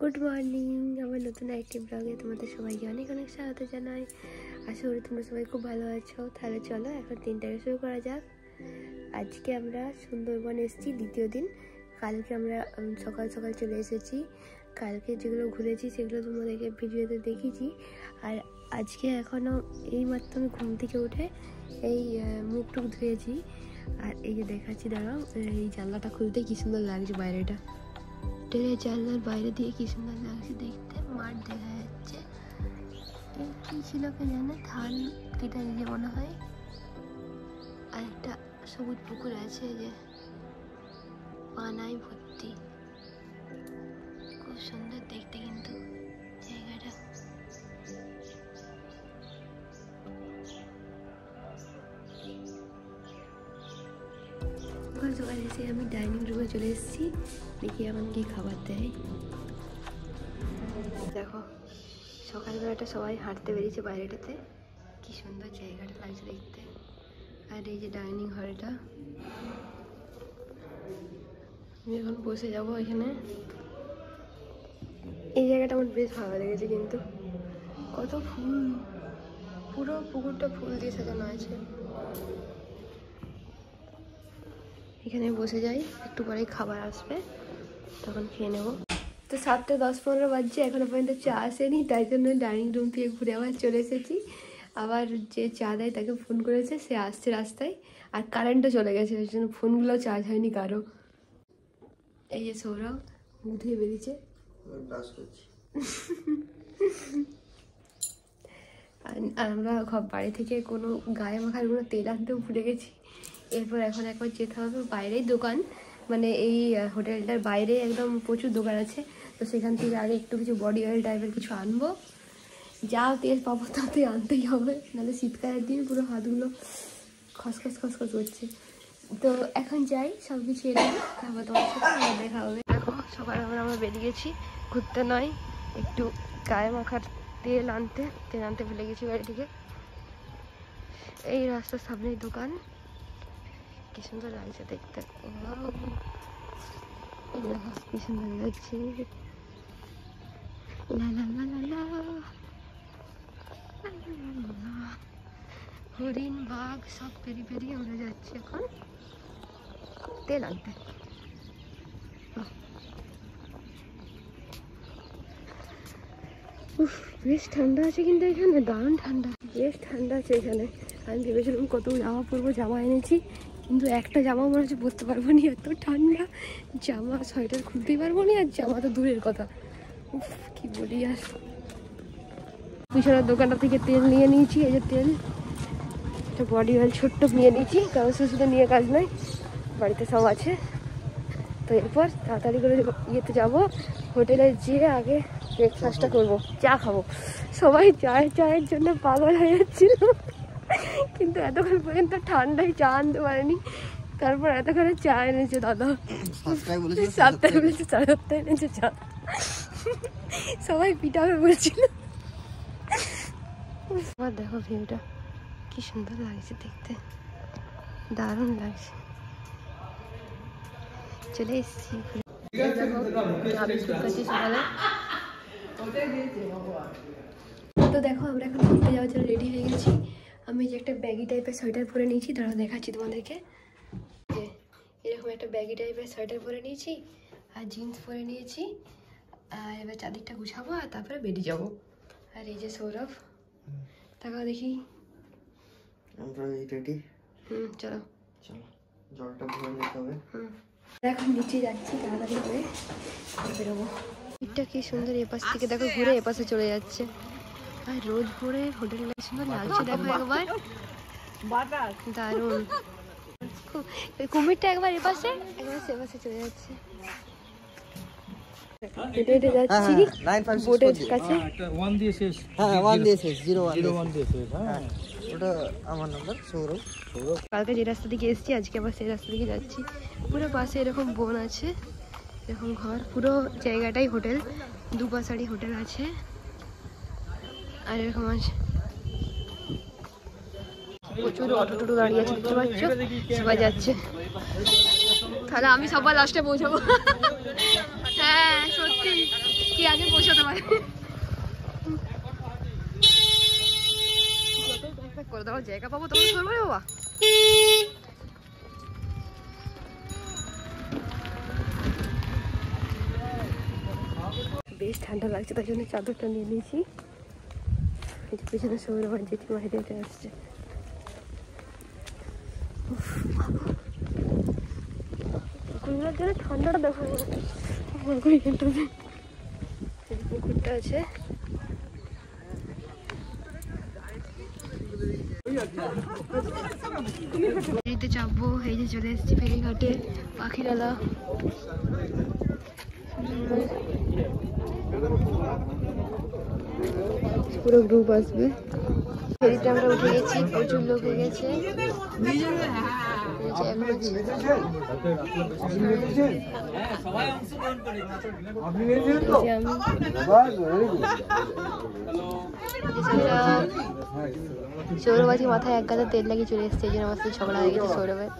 Good morning, আমার নতুন একটি ব্লগে তোমাদের সবাইকে অনেক অনেক স্বাগত জানাই। আশা করি তোমরা সবাই খুব ভালো আছো। তাহলে চলো এখন 3টায় শুরু করা যাক। আজকে আমরা সুন্দরবন এসেছি দ্বিতীয় দিন। কালকে আমরা সকাল সকাল চলে এসেছি। কালকে যেগুলো ঘুরেছি সেগুলো তোমাদেরকে ভিডিওতে দেখিয়েছি। আর আজকে এখনও এইমাত্র আমি ঘুম থেকে উঠে এই মুখ টুক ধুয়েছি। আর এই যে দেখাচ্ছি, দাঁড়াও, এই জানলাটা খুলতে কি সুন্দর লাগছে, বাইরেটা হোটেলের জানলার বাইরে দিয়ে কি সুন্দর লাগছে দেখতে। মাঠ দেখা যাচ্ছে, এই কি ছিল কে জানে, ধান কেটে গেছে মনে হয়। আর একটা সবুজ পুকুর আছে, যে পানায় ভর্তি, খুব সুন্দর দেখতে কিন্তু জায়গাটা। সকাল সকাল এসে আমি ডাইনিং রুমে চলে এসেছি, দেখি এখন কি খাবার দেয়। দেখো সকালবেলাটা সবাই হাঁটতে বেরিয়েছে বাইরেটাতে, কি সুন্দর জায়গাটা লাগছে দেখতে। আর এই যে ডাইনিং হলটা, আমি এখন বসে যাবো এখানে। এই জায়গাটা আমার বেশ ভালো লেগেছে, কিন্তু কত ফুল, পুরো পুকুরটা ফুল দিয়ে সাজানো আছে। এখানে বসে যাই, একটু পরেই খাবার আসবে, তখন খেয়ে নেবো। তো 7টা 10-15 বাজছে, এখনো পর্যন্ত চা আসেনি, তাই জন্য ডাইনিং রুম থেকে ঘুরে আবার চলে এসেছি। আবার যে চা দেয় তাকে ফোন করেছে, সে আসছে রাস্তায়। আর কারেন্টও চলে গেছে, ওই জন্য ফোনগুলো চার্জ হয়নি কারো। এই যে সৌরভ মুখ ধুয়ে বেরিয়েছে, আর আমরা বাড়ি থেকে কোনো গায়ে মাখার কোনো তেল আনতেও ভুলে গেছি। এরপর এখন একবার যেতে হবে বাইরেই দোকান, মানে এই হোটেলটার বাইরে একদম প্রচুর দোকান আছে, তো সেখান থেকে আগে একটু কিছু বডি অয়েল টাইপের কিছু আনবো। যা তেল পাবো তাতে আনতেই হবে, নাহলে শীতকালের দিন পুরো হাতগুলো খসখস খসখস করছে। তো এখন যাই, সব কিছু এনে তারপর তোমার সাথে আমার দেখা হবে। দেখো সকাল আমরা বেরিয়ে গেছি ঘুরতে, নয় একটু গায়ে মাখার তেল আনতে ভুলে গেছি বাড়ি থেকে। এই রাস্তার সামনেই দোকান, কি সুন্দর লাগছে দেখতে, কি সুন্দর লাগছে। হরিণ বাঘ সব পেরিয়ে উড়ে যাচ্ছে এখন তেল আনতে। বেশ ঠান্ডা আছে কিন্তু এখানে, দারুণ ঠান্ডা, বেশ ঠান্ডা আছে এখানে। আমি ভেবেছিলাম কত জামা পরবো, জামা এনেছি, কিন্তু একটা জামা মনে হচ্ছে পরতে পারবো না, এত ঠান্ডা। জামা সোয়েটার খুলতেই পারবো না, আর জামা তো দূরের কথা। উফ কি বলি আর। পিছনের দোকানটা থেকে তেল নিয়ে নিয়েছি, এই যে তেল, একটা বডি অয়েল ছোট্ট নিয়ে নিয়েছি, কারণ শুধু নিয়ে কাজ নয়, বাড়িতে সব আছে। তো এরপর তাড়াতাড়ি করে ইয়েতে যাবো, হোটেলে যেয়ে আগে ব্রেকফাস্টটা করবো, চা খাবো। সবাই চায়ের জন্য পাগল হয়ে যাচ্ছিল, কিন্তু এতক্ষণ পর্যন্ত ঠান্ডায় চা আনতে পারেনি। তারপর এতক্ষণে চা এনেছে দাদা, 7টায় বলেছে 7:30 এনেছে চা। সবাই পিটাবে বলছিল। আমার দেখো ভিউটা কি সুন্দর লাগছে দেখতে, দারুণ লাগছে। চলে এসেছি সকালে। তো দেখো আমরা এখন ঘুরতে যাওয়ার জন্য রেডি হয়ে গেছি। আমি যে একটা ব্যাগি টাইপের সোয়েটার পরে নিয়েছি, দাঁড়াও দেখাচ্ছি তোমাদেরকে। এরকম একটা ব্যাগি টাইপের সোয়েটার পরে নিয়েছি, আর জিন্স পরে নিয়েছি। আর এবার চাদরটা গুছাবো, আর তারপরে বেরিয়ে যাবো। আর এই যে সৌরভ, তাকাও দেখি। চলো জলটা ভরে নিতে হবে। এখন নিচে যাচ্ছি তাড়াতাড়ি করে বেরোবো। এটা কি সুন্দর, এপাশ থেকে দেখো ঘুরে এপাশে চলে যাচ্ছে। আর রোদ ভরে হোটেলটা সুন্দর লাগছে, দেখো একবার, দারুণ। কুমিরটা একবার এপাশে একবার সেপাশে চলে যাচ্ছে। হেঁটে হেঁটে যাচ্ছি বোটের কাছে। ওটা আমার নাম্বার সৌরভ। কালকে যে রাস্তা দিকে এসেছি, আজকে আবার সেই রাস্তা দিকে যাচ্ছি। পুরো পাশে এরকম বন আছে, এরকম ঘর, পুরো জায়গাটাই হোটেল, দুপাশারি হোটেল আছে। আর এরকম আছে প্রচুর অটো টোটো দাঁড়িয়ে আছে, দেখতে পাচ্ছ, সবাই যাচ্ছে। তাহলে আমি সবার লাস্টে পৌঁছাবো। হ্যাঁ সত্যি, কি আগে পৌঁছাতে পারে। করে দেওয়ার জায়গা পাবো তখন করবো বাবা। বেশ ঠান্ডা লাগছে, তাই জন্য চাদরটা নিয়ে নিয়েছি। পিছনে সৌরভ জেঠিমা হেঁটে হেঁটে আসছে। কুকুরগুলোর জন্য ঠান্ডাটা দেখা যায়। পুকুরটা আছে, ফেরিতে চাপবো। এই যে চলে এসেছি ফেরিঘাটে, পাখিরালা। পুরো গ্রুপ আসবে। ফেরিতে আমরা উঠে গেছি, প্রচুর লোক হয়ে গেছে। সৌরভ আজকে মাথায় এক গাদা তেল লাগিয়ে চলে এসছে, এই জন্য আমার সাথে ঝগড়া হয়ে গেছে সৌরভের।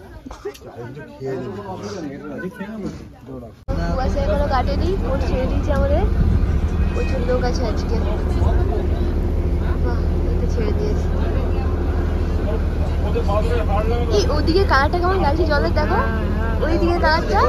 কুয়াশা এখনো কাটেনি, কোর্ট ছেড়ে দিয়েছে আমাদের। প্রচুর লোক আছে আজকে, ছেড়ে দিয়েছে। ওদিকে কালারটা কেমন লাগছে জলের, দেখো ওইদিকে কালারটা।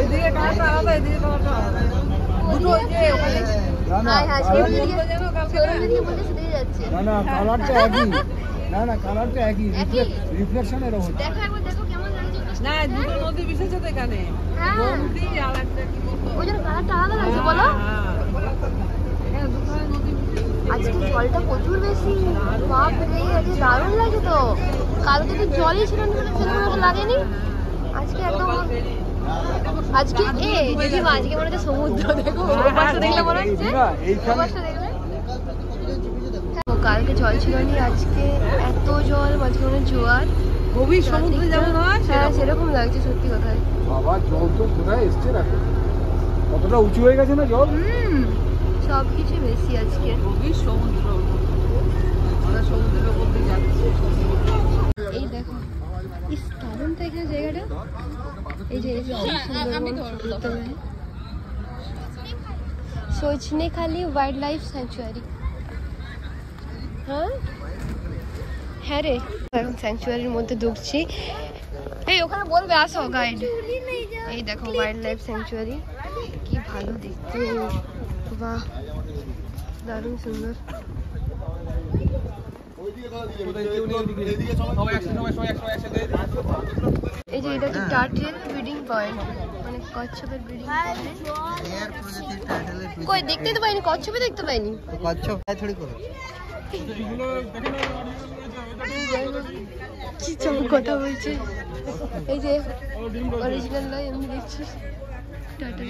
আজকে জলটা প্রচুর বেশি, বাপ রে, আজকে দারুণ লাগে। তো কালকে তো জলই ছিল না, সেরকম লাগেনি। আজকে একদম, আজকে দিদিমা আজকে মনে হচ্ছে সমুদ্র। দেখো দেখলে মনে হচ্ছে, কালকে জল ছিল না, আজকে এত জল, মাঝখানে জোয়ার। গভীর সমুদ্রে যেমন হয়, হ্যাঁ সেরকম লাগছে সত্যি কথায়। বাবা জল তো কোথায় এসছে, দেখো কতটা উঁচু হয়ে গেছে না জল। সবকিছু বেশি আজকে। গভীর সমুদ্র, আমরা সমুদ্রের উপর দিয়ে যাচ্ছি। এই দেখো ইস দারুণ তো এখানে জায়গাটা। এই যে সজনেখালি ওয়াইল্ড লাইফ স্যাংচুয়ারি। হ্যাঁ হ্যাঁ রে, এখন স্যাংচুয়ারির মধ্যে ঢুকছি। এই ওখানে বলবে আসো গাইড। এই দেখো ওয়াইল্ড লাইফ স্যাংচুয়ারি, কি ভালো দেখতে, বাহ দারুণ সুন্দর। এই যে এটা হচ্ছে টার্টেল ব্রিডিং পয়েন্ট, মানে কচ্ছপের ব্রিডিং পয়েন্ট। কই দেখতে তো পাইনি, কচ্ছপে দেখতে পাইনি। কচ্ছপ থোড়ি করে কি চমক কথা বলছে। এই যে অরিজিনাল নয়, এমনি দেখছিস টার্টেল।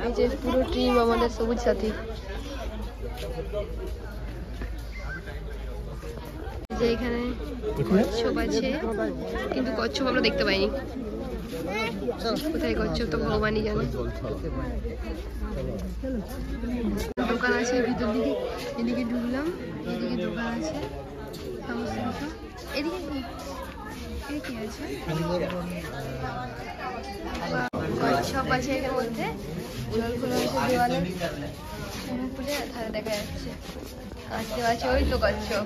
এই যে পুরো টিম আমাদের সবুজ সাথী। যে এখানে কচ্ছপ আছে, কিন্তু কচ্ছপ আমরা দেখতে পাইনি। কোথায় কচ্ছপ তো ভগবানই জানে। দোকান আছে ভিতর দিকে, এদিকে ঢুকলাম, এদিকে দোকান আছে সমস্ত কিছু। এদিকে কি আছে, কচ্ছপ আছে এর মধ্যে। জলগুলো আছে দেওয়ালে, সুইমিং পুলে ধারে দেখা যাচ্ছে। কাছে আছে ওই তো কচ্ছপ।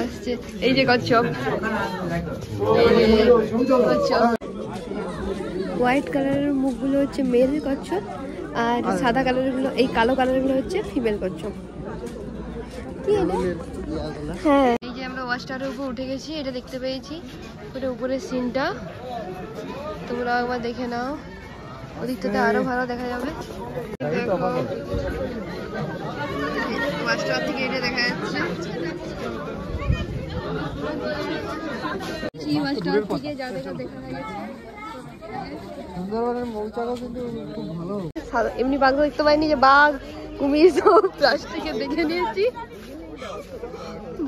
আসছে এই যে কচ্ছপ, হোয়াইট কালারের মুখগুলো হচ্ছে মেল কচ্ছপ, আর সাদা কালারের গুলো, এই কালো কালারের গুলো হচ্ছে ফিমেল কচ্ছপ। কি এটা? হ্যাঁ, এই যে আমরা ওয়াচ টাওয়ারের উপর উঠে গেছি, এটা দেখতে পেয়েছি ওটা উপরের সিনটা, তোমরা একবার দেখে নাও। ওদিকটাতে আরো ভালো দেখা যাবে। দেখো ওয়াচ টাওয়ার থেকে এটা দেখা যাচ্ছে। ওয়াচ টাওয়ার থেকে যা দেখা গেছে, সুন্দরবনের মৌচাকও কিন্তু খুব ভালো। এমনি বাঘ দেখতে পাইনি, যে বাঘ কুমির সব প্লাস্টিকে দেখে নিয়েছি।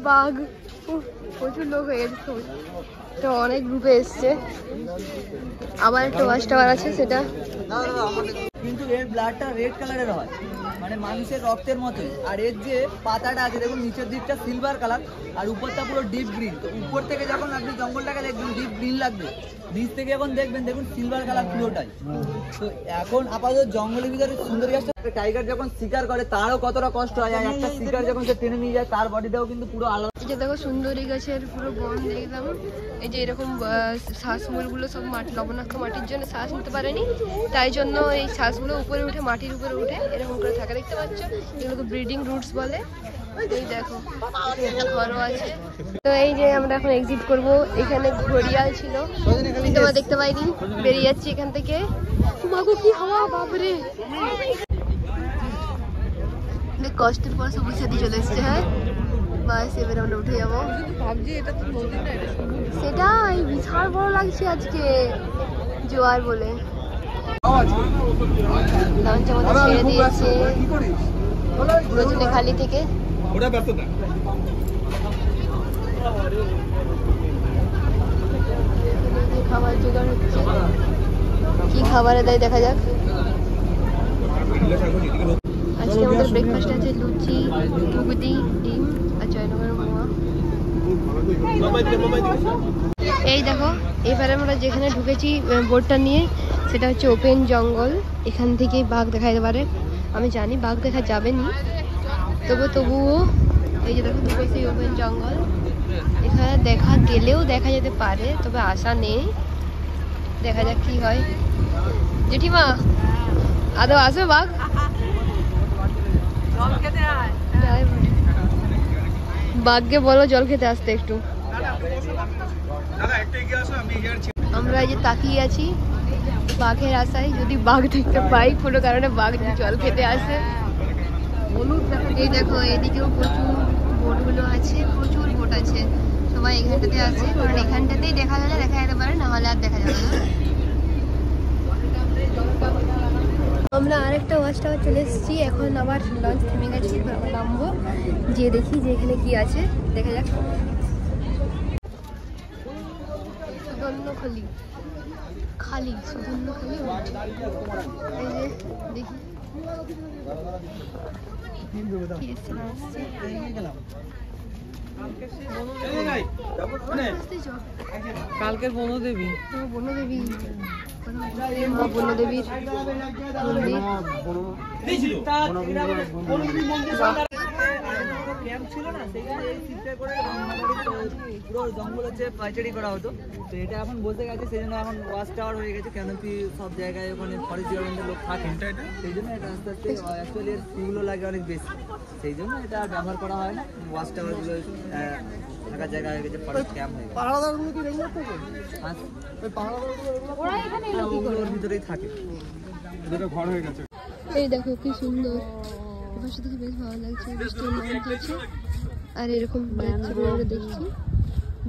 বাঘ প্রচুর লোক হয়ে গেছে, তো অনেক গ্রুপে এসছে। আবার একটা ওয়াচ টাওয়ার আছে, সেটা কিন্তু এর ব্লাডটা রেড কালারের হয়, মানে মানুষের রক্তের মতোই। আর এর যে পাতাটা আছে দেখুন, নিচের দিকটা সিলভার কালার আর উপরটা পুরো ডিপ গ্রিন। তো উপর থেকে যখন আপনি জঙ্গলটাকে দেখবেন ডিপ গ্রিন লাগবে, নিচ থেকে যখন দেখবেন দেখুন সিলভার কালার পুরোটাই। তো এখন আপাতত জঙ্গলের ভিতরে সুন্দর গাছটা, টাইগার যখন শিকার করে তারও কতটা কষ্ট হয়, আর একটা শিকার যখন সে টেনে নিয়ে যায় তার বডিটাও কিন্তু পুরো আলাদা। এই যে দেখো সুন্দরী গাছের পুরো বন দেখলাম। এই যে এরকম শ্বাসমূলগুলো সব মাটি, লবণাক্ত মাটির জন্য শ্বাস নিতে পারেনি, তাই জন্য এই শ্বাসগুলো উপরে উঠে মাটির উপরে উঠে এরকম করে থাকে, দেখতে পাচ্ছ? এগুলোকে ব্রিডিং রুটস বলে। এই দেখো একটা ঘরও আছে। তো এই যে আমরা এখন এক্সিট করব, এখানে ঘড়িয়াল ছিল কিন্তু আমরা দেখতে পাইনি, বেরিয়ে যাচ্ছি এখান থেকে। মাগো কি হাওয়া, বাপরে! কষ্টের পর সবুজ সাথী চলে এসছে। হ্যাঁ বাস, এবার আমরা উঠে যাবো। সেটাই বিশাল বড় লাগছে আজকে, জোয়ার বলে। লঞ্চ আমাদের ছেড়ে দিয়েছে খালি থেকে। খাবার জোগাড় হচ্ছে, কি খাবারে দেয় দেখা যাক। আজকে আমাদের ব্রেকফাস্ট আছে লুচি, ঘুগনি, ডিম আর জয়নগরের মোয়া। এই দেখো এবারে আমরা যেখানে ঢুকেছি বোটটা নিয়ে, সেটা হচ্ছে ওপেন জঙ্গল। এখান থেকেই বাঘ দেখা যেতে পারে। আমি জানি বাঘ দেখা যাবে না, তবুও এই যে দেখো ঢুকেছি ওপেন জঙ্গল। এখানে দেখা গেলেও দেখা যেতে পারে, তবে আশা নেই, দেখা যাক কি হয়। জেঠিমা আদৌ আসবে বাঘ? বাঘকে বলো জল খেতে আসতে একটু। আমরা এই যে তাকিয়ে আছি বাঘের আশায়, যদি বাঘ দেখতে পাই কোনো কারণে বাঘ যদি জল খেতে আসে। এই দেখো এদিকেও প্রচুর বোটগুলো আছে, প্রচুর বোট আছে, সবাই এখানটাতে আছে, কারণ এখানটাতেই দেখা গেলে দেখা যেতে পারে, না হলে আর দেখা যাবে না। আমরা আরেকটা ওয়াচ টাওয়ার চলে এসেছি, এখন আবার লঞ্চ থেমে গেছি, নামবো, গিয়ে দেখি যে এখানে কি আছে, দেখা যাক। সুধন্যখালি, খালি সুধন্যখালি। এই যে দেখি কালকের বনদেবী, বনদেবী, বনদেবীর ক্যাম্প ছিল না, সেখানে এই শীতটা করে পুরো জঙ্গল হচ্ছে পাইচারি করা হতো। তো এটা এখন বসে গেছে, সেই জন্য এখন ওয়াচ টাওয়ার হয়ে গেছে, কেন কি সব জায়গায় ওখানে ফরেস্ট ডিপার্টমেন্টের লোক থাকে, সেই জন্য এটা আস্তে আস্তে অ্যাকচুয়ালি এর ফিগুলো লাগে অনেক বেশি, সেই জন্য এটা ব্যবহার করা হয় না। ওয়াচ টাওয়ারগুলো থাকার জায়গা হয়ে গেছে, ফরেস্ট ক্যাম্প হয়ে গেছে। ওর ভিতরেই থাকে, ঘর হয়ে গেছে। এই দেখো কি সুন্দর, পাশে থেকে বেশ ভালো লাগছে, বৃষ্টির নাম হচ্ছে। আর এরকম দেখছি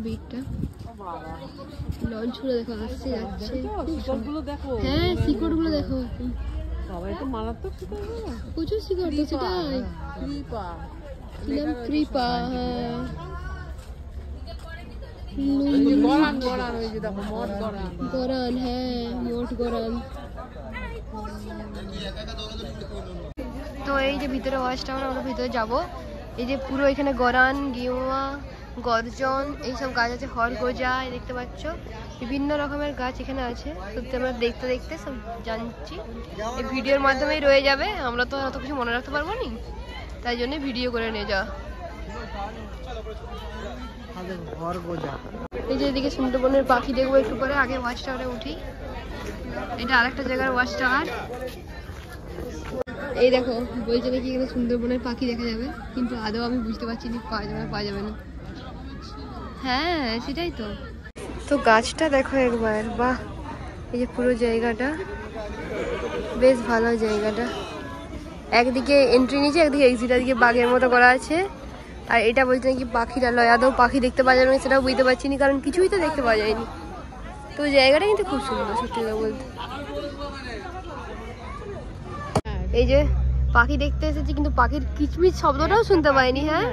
বিটটা, লঞ্চগুলো দেখো আসছে যাচ্ছে। হ্যাঁ শিকড়গুলো দেখো, প্রচুর শিকড়, তো সেটাই কৃপা। হ্যাঁ গরান, হ্যাঁ মোট গরান। তো এই যে ভিতরে ওয়াচ টাওয়ার, আমরা ভিতরে যাবো। এই যে পুরো এখানে গরান, গেওয়া, গর্জন এইসব গাছ আছে, হরগোজা দেখতে পাচ্ছ, বিভিন্ন রকমের গাছ এখানে আছে। সত্যি আমরা দেখতে দেখতে সব জানছি, এই ভিডিওর মাধ্যমেই রয়ে যাবে, আমরা তো অত কিছু মনে রাখতে পারবো না, তাই জন্য ভিডিও করে নিয়ে যাওয়া। এই যে এদিকে সুন্দরবনের পাখি দেখবো একটু পরে, আগে ওয়াচ টাওয়ারে উঠি। এটা আরেকটা জায়গার ওয়াচ টাওয়ার। এই দেখো বলছে নাকি এখানে সুন্দরবনের পাখি দেখা যাবে, কিন্তু আদৌ আমি বুঝতে পারছি না পাওয়া যাবে না। হ্যাঁ সেটাই তো। তো গাছটা দেখো একবার, বাহ! এই যে পুরো জায়গাটা বেশ ভালো, জায়গাটা একদিকে এন্ট্রি নিচে, একদিকে এক্সিট, একদিকে বাঘের মতো করা আছে। আর এটা বলছে নাকি পাখিরা লয়, আদৌ পাখি দেখতে পাওয়া যাবে না সেটাও বুঝতে পারছি না, কারণ কিছুই তো দেখতে পাওয়া যায়নি। তো জায়গাটা কিন্তু খুব সুন্দর সত্যি কথা বলতে। এই যে পাখি দেখতে এসেছি, কিন্তু পাখির কিচমিচ শব্দটাও শুনতে পাইনি। হ্যাঁ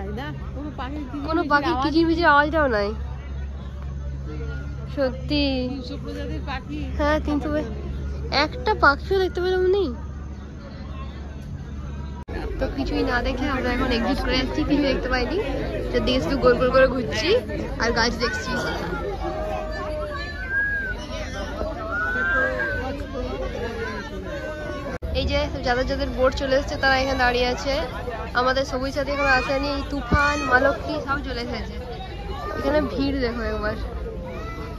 কোনো পাখি কিচিরমিচির আওয়াজটাও নাই সত্যি। হ্যাঁ 300 একটা পাখিও দেখতে পেলাম নি। তো কিছুই না দেখে আমরা এখন এক্সিট করে যাচ্ছি, কিছু দেখতে পাইনি, চারদিকে শুধু গোল গোল করে ঘুরছি আর গাছ দেখছি। এই যে যাদের যাদের বোট চলে এসেছে তারা এখানে দাঁড়িয়ে আছে। আমাদের সবুজ সাথী এখন আসেনি, এই তুফান মালক্ষী সব চলে এসেছে। এখানে ভিড় দেখো একবার,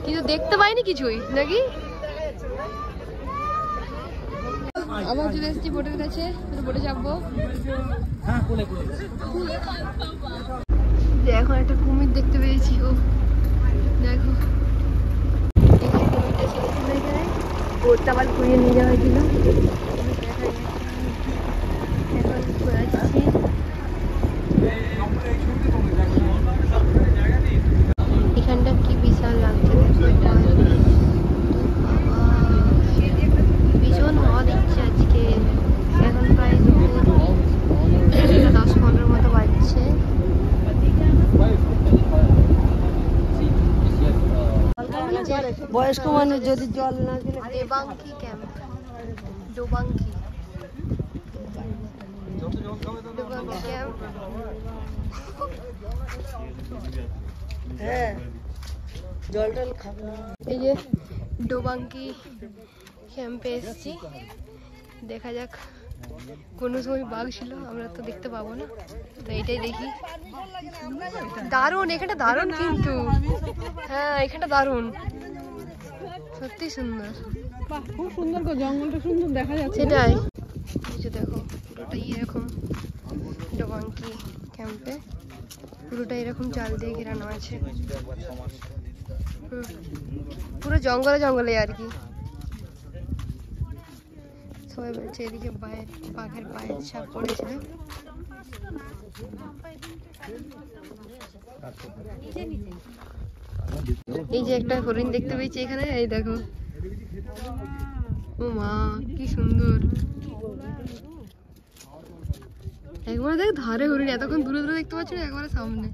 কিন্তু দেখতে পাইনি কিছুই নাকি। আবার চলে এসেছি বোটের কাছে, বোটে চাপবো। এখন একটা কুমির দেখতে পেয়েছি, ও দেখো বোটটা আবার ঘুরিয়ে নিয়ে যাওয়া হয়েছিল। এখন ঘোরাচ্ছি, এখানটা কি বিশাল লাগছে, ভীষণ হাওয়া দিচ্ছে আজকে। এখন প্রায় 10-15 মতো বাজছে। বয়স্ক মানুষ যদি জল না দিলে। দেবাঙ্কি ক্যাম্প, ডোবাঙ্কি ক্যাম্প। হ্যাঁ জল টল খাবো। এই যে ডোবাঙ্কি ক্যাম্পে এসেছি, দেখা যাক। কোনো সময় বাঘ ছিল, আমরা তো দেখতে পাবো না, তো এইটাই দেখি। দারুণ এখানটা, দারুণ কিন্তু। হ্যাঁ এখানটা দারুণ, সত্যি সুন্দর, খুব সুন্দর, জঙ্গলটা সুন্দর দেখা যাচ্ছে। সেটাই দেখো পুরোটাই এরকম ডোবাঙ্কি ক্যাম্পে, পুরোটা এরকম চাল দিয়ে ঘেরানো আছে। পুরো জঙ্গলে জঙ্গলে আর কি। সবাই বলছে এদিকে বাঘের পায়ের ছাপ পড়েছিল। এই যে একটা হরিণ দেখতে পেয়েছি এখানে, এই দেখো, ও মা কি সুন্দর। একবার দেখ ধারে হরিণ, এতক্ষণ দূরে দূরে দেখতে পাচ্ছি না, একবারে সামনে।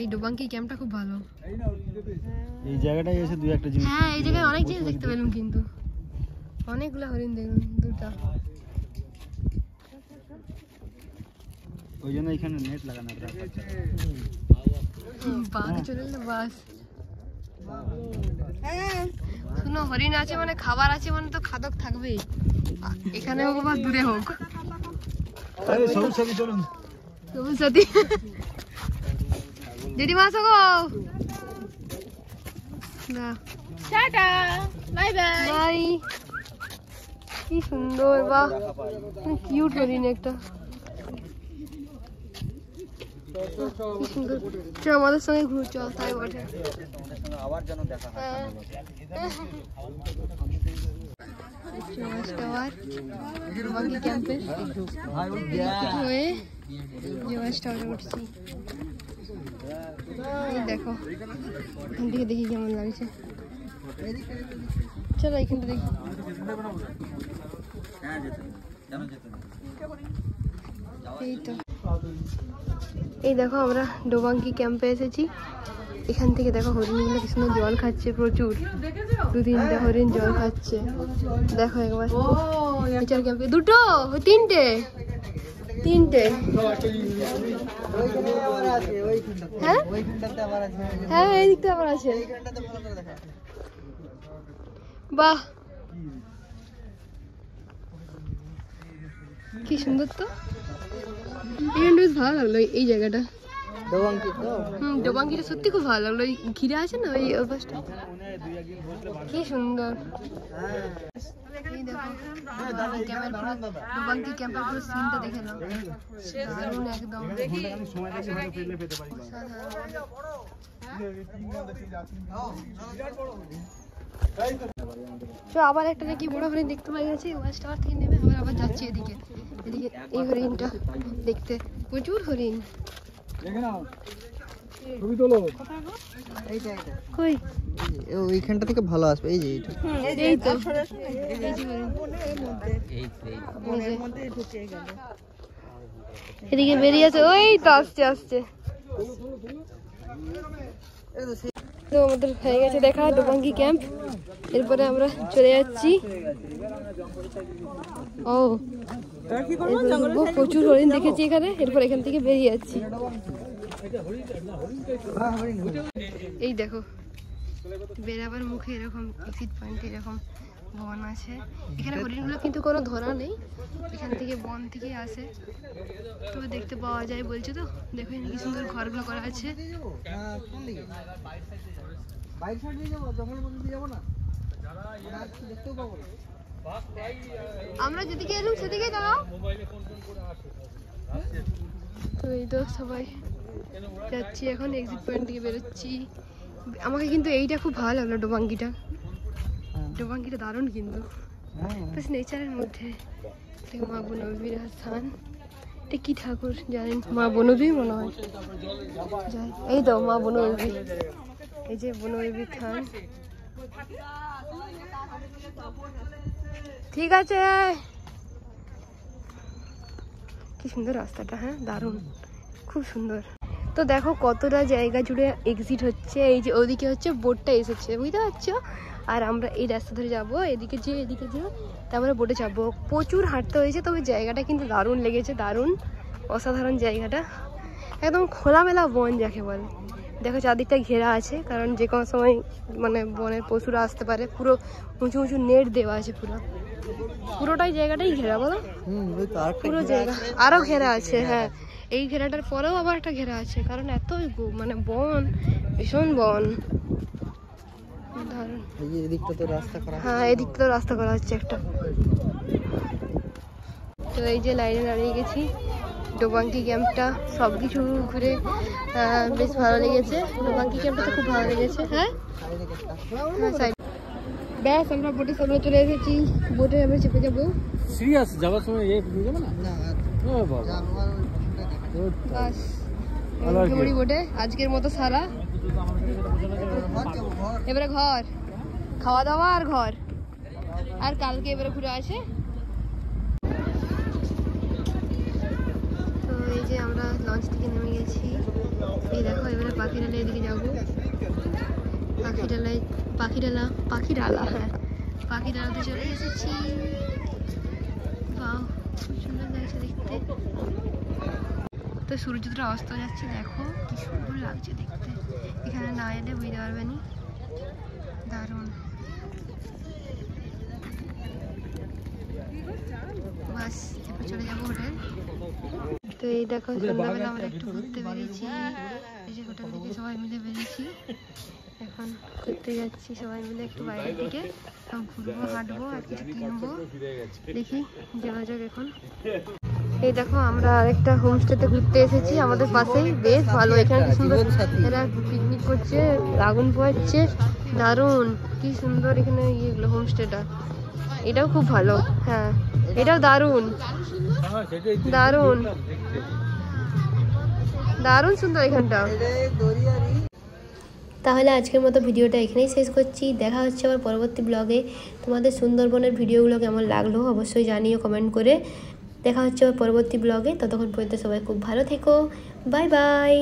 এই ডোবাঙ্কি ক্যাম্পটা খুব ভালো। এই জায়গাটায় এসে দুই একটা জিনিস, হ্যাঁ এই জায়গায় অনেক জিনিস দেখতে পেলাম, কিন্তু অনেকগুলো হরিণ দেখলাম, দুটা। ওই জন্য এখানে নেট লাগানো। বাঘ চলে এলো, বাস। শুনো হরিণ আছে মানে খাবার আছে মানে তো খাদক থাকবেই, এখানে হোক বা দূরে হোক। সবুজ সাথী চলুন, সবুজ সাথী দিদিমা আসো গো। না টাটা, বাই বাই বাই। কি সুন্দর, বাহ কিউট হরিণ একটা। চল আমাদের সঙ্গে ঘুর, চল তাই বটে। আবার যেন দেখা হয়। ডোবাঙ্কি ক্যাম্পে হয়ে জোয়াস টাওয়ারে উঠছি। এই দেখো এখান থেকে দেখি কেমন লাগছে। চলো এখানটা দেখি। এই তো, এই দেখো আমরা ডোবাঙ্কি ক্যাম্পে এসেছি। এখান থেকে দেখো হরিণগুলো কি সুন্দর জল খাচ্ছে, প্রচুর, 2-3টে হরিণ জল খাচ্ছে। দেখো একবার বিচার ক্যাম্পে দুটো, তিনটে হ্যাঁ হ্যাঁ এই দিকটা আবার আছে। বাহ কি সুন্দর, তো এখানটা বেশ ভালো লাগলো এই জায়গাটা। ডোবাঙ্কিটা সত্যি খুব ভালো লাগলো, ওই ঘিরে আছে না ওই অভ্যাসটা, কি সুন্দর। এই দেখো ডোবাঙ্কি ক্যাম্পের পুরো সিনটা দেখে নাও, দারুণ একদম। তো আবার একটা নাকি বড় হরিণ দেখতে পাই গেছি, ওয়াচ টাওয়ার থেকে নেমে আবার যাচ্ছি এদিকে। এদিকে এই হরিণটা দেখতে, প্রচুর হরিণ। কই ওইখানটা থেকে ভালো আসবে। এই যে এই তো, এদিকে বেরিয়ে আছে, ওই তো আসছে আসছে। তো আমাদের হয়ে গেছে দেখা ডোবাঙ্গি ক্যাম্প। এরপরে আমরা চলে যাচ্ছি। ও প্রচুর হরিণ দেখেছি এখানে। এরপর এখান থেকে বেরিয়ে যাচ্ছি। এই দেখো বেরাবার মুখে এরকম এক্সিট পয়েন্ট এরকম বন আছে। এখানে হরিণগুলো কিন্তু কোনো ধরা নেই, এখান থেকে বন থেকে আসে, তবে দেখতে পাওয়া যায় বলছে। তো দেখো এখানে কি সুন্দর ঘরগুলো করা আছে। আমরা যেদিকে এলাম সেদিকে দাঁড়াও। তো এই তো সবাই যাচ্ছি এখন, এক্সিট পয়েন্ট থেকে বেরোচ্ছি। আমাকে কিন্তু এইটা খুব ভালো লাগলো, ডোবাঙ্গিটা। ডোবাঙ্গিটা দারুণ কিন্তু বেশ নেচারের মধ্যে। মা বনবির স্থান, এটা কি ঠাকুর জানেন? মা বনবী মনে হয়। এই তো মা বনবী, এই যে বনবীর স্থান। ঠিক আছে, কি সুন্দর রাস্তাটা, হ্যাঁ দারুণ, খুব সুন্দর। তো দেখো কতটা জায়গা জুড়ে এক্সিট হচ্ছে। এই যে ওদিকে হচ্ছে বোটটা এসেছে, বুঝতে পারছো? আর আমরা এই রাস্তা ধরে যাবো, এদিকে যে তারপরে বোটে যাবো। প্রচুর হাঁটতে হয়েছে, তবে জায়গাটা কিন্তু দারুণ লেগেছে, দারুণ অসাধারণ জায়গাটা। একদম খোলামেলা বন যাকে বলে। দেখো চারদিকটা ঘেরা আছে, কারণ যে কোনো সময় মানে বনের পশুরা আসতে পারে। পুরো উঁচু উঁচু নেট দেওয়া আছে, পুরোটাই জায়গাটাই ঘেরা, বলো? পুরো জায়গা আরো ঘেরা আছে। হ্যাঁ, এই ঘেরাটার পরেও আবার একটা ঘেরা আছে, কারণ এত মানে বন, ভীষণ বন। হ্যাঁ, এদিকটা তো রাস্তা করা হচ্ছে একটা। তো এই যে লাইনে দাঁড়িয়ে গেছি। ডোবাঙ্গি ক্যাম্পটা সবকিছু ঘুরে বেশ ভালো লেগেছে। ডোবাঙ্গি ক্যাম্পটা তো খুব ভালো লেগেছে। হ্যাঁ, ব্যাস আমরা বোটের সামনে চলে এসেছি। বোটে আমরা চেপে যাবো। সিরিয়াস যাওয়ার সময় এই যাবে না? ও বাবা, বাস বোটে আজকের মতো সারা। এবারে ঘর, খাওয়া দাওয়া আর ঘর, আর কালকে এবারে ঘুরে আসে। তো এই যে আমরা লঞ্চ থেকে নেমে গেছি। এই দেখো এবারে পাখিরালা এদিকে যাবো। পাখিরালাতে চলে এসেছি। বাহ, খুব সুন্দর লাগছে দেখতে। তো সূর্যটা অস্ত যাচ্ছে, দেখো কি সুন্দর লাগছে দেখতে। এখানে না এলে বুঝতে পারবে না, দারুণ। বাস এরপর চলে যাবো হোটেল। তো এই দেখো সন্ধ্যাবেলা আমরা একটু ঘুরতে বেরিয়েছি। এই যে হোটেল থেকে সবাই মিলে বেরিয়েছি, এখন ঘুরতে যাচ্ছি সবাই মিলে একটু বাইরের দিকে। ঘুরবো, হাঁটবো আর কিছু কিনবো, দেখি যাওয়া যাক এখন। এই দেখো আমরা আরেকটা হোমস্টেতে ঘুরতে এসেছি আমাদের পাশেই, বেশ ভালো। এখানে কি সুন্দর এরা পিকনিক করছে, আগুন পোয়াচ্ছে, দারুণ কি সুন্দর এখানে ইয়েগুলো হোমস্টেটা। এটাও খুব ভালো। হ্যাঁ, এটাও দারুণ দারুণ দারুণ সুন্দর এখানটা। তাহলে আজকের মতো ভিডিওটা এখানেই শেষ করছি। দেখা হচ্ছে আবার পরবর্তী ব্লগে। তোমাদের সুন্দরবনের ভিডিওগুলো কেমন লাগলো অবশ্যই জানিও কমেন্ট করে। দেখা হচ্ছে আবার পরবর্তী ব্লগে। ততক্ষণ পর্যন্ত সবাই খুব ভালো থেকো। Bye bye.